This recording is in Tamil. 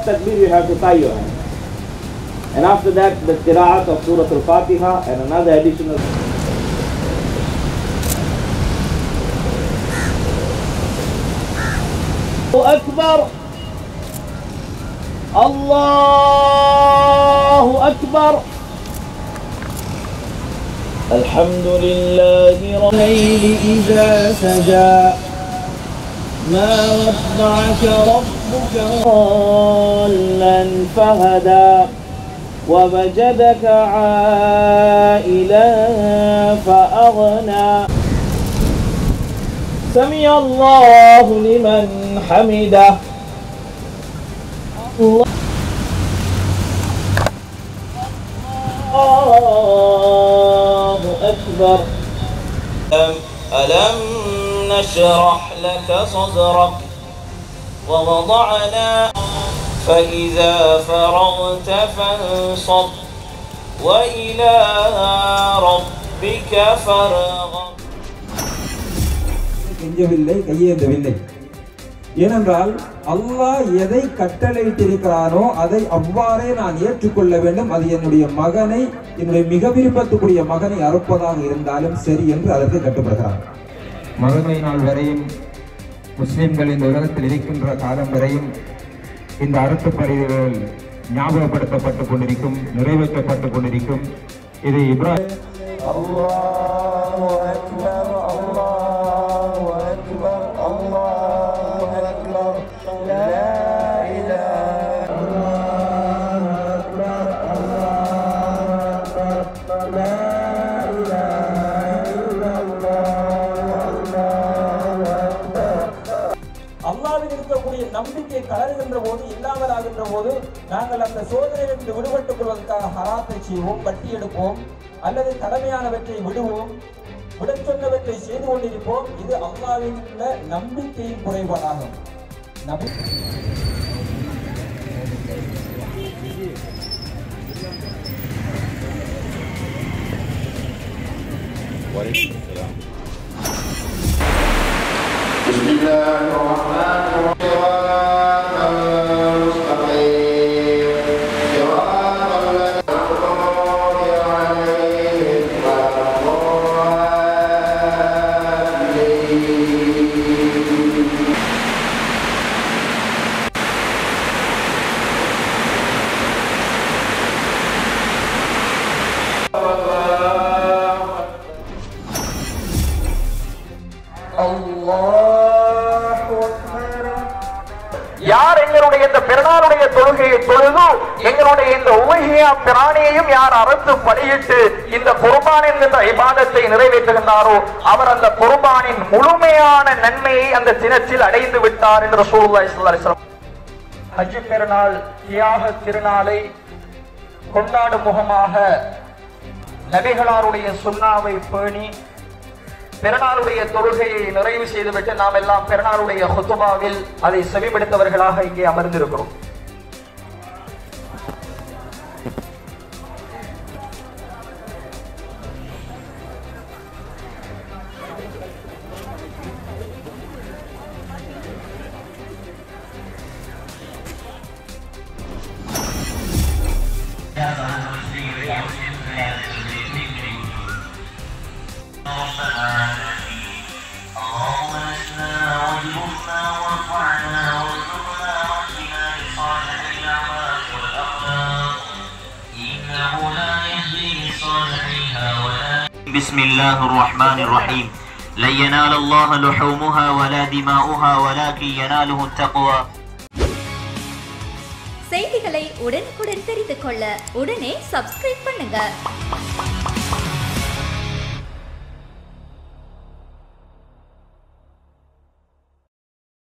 takbir you have to tie your hand. And after that the qira'at of Surah Al-Fatiha and another additional. Allahu Akbar, Allahu Akbar. Alhamdulillahi Rabbil idza saja ma wadda'aka rabbuka dhallan fahada wa wajadaka 'ailan fa'aghna. Sami'a Allahu liman hamidah. Allahu Akbar. Alam nashrah laka sadrak wa wada'na fa idza faraghta fansab wa ila rabbika farghab. கெஞ்சவில்லை, கையேந்தவில்லை. ஏனென்றால் அல்லாஹ் எதை கட்டளையிட்டிருக்கிறானோ அதை அவ்வாறே நான் ஏற்றுக்கொள்ள வேண்டும். அது என்னுடைய மகனை, என்னுடைய மிக விருப்பத்துக்குரிய மகனை அறுப்பதாக இருந்தாலும் சரி என்று அதற்கு கட்டுப்படுகிறார். மறுமை நாள் வரையும் முஸ்லிம்கள் இந்த உலகத்தில் இருக்கின்ற காலம் வரையும் இந்த அறுத்துப்படைகள் ஞாபகப்படுத்தப்பட்டுக் கொண்டிருக்கும், நிறைவேற்றப்பட்டுக் கொண்டிருக்கும். இது இப்ராஹிம் அல்லாஹ்வில் இருக்கக்கூடிய நம்பிக்கை கலருகின்ற போது, இல்லாமலாகின்ற போது நாங்கள் அந்த சோதனையிலிருந்து விடுபட்டுக் கொள்வதற்காக ஹராத்தை செய்வோம், வட்டி எடுப்போம், அல்லது கடமையானவற்றை விடுவோம், விட சொன்னவற்றை செய்து கொண்டிருப்போம். இது அல்லாஹ்வில் உள்ள நம்பிக்கையின் குறைபாடாகும். யார் எங்களுடைய இந்த பெருநாளுடைய தொழுகையை தொழுது எங்களுடைய இந்த உமையா பிராணியையும் யார் அறுத்து பலியிட்டு இந்த குர்பான் என்கின்ற இபாதத்தை நிறைவேற்றுகின்றாரோ அவர் அந்த குர்பானின் முழுமையான நன்மையை அந்த தினத்தில் அடைந்து விட்டார் என்று ரசூலுல்லாஹி ஸல்லல்லாஹு அலைஹி வஸல்லம். ஹஜ் பெருநாள் தியாக திருநாளை கொண்டாடும் முகமாக நபிகளாருடைய சுன்னாவை பேணி பெருநாளுடைய தொழுகையை நிறைவு செய்துவிட்டு நாம் எல்லாம் பெருநாளுடைய ஹுதுபாவில் அதை செவிமடுத்தவர்களாக இங்கே அமர்ந்திருக்கிறோம். بسم الله الرحمن الرحيم لن ينال الله لحومها ولا دماؤها ولكن يناله التقوى. செய்திகளை உடனுக்குடன் தெரிந்து கொள்ள உடனே சப்ஸ்கிரைப் பண்ணுங்க.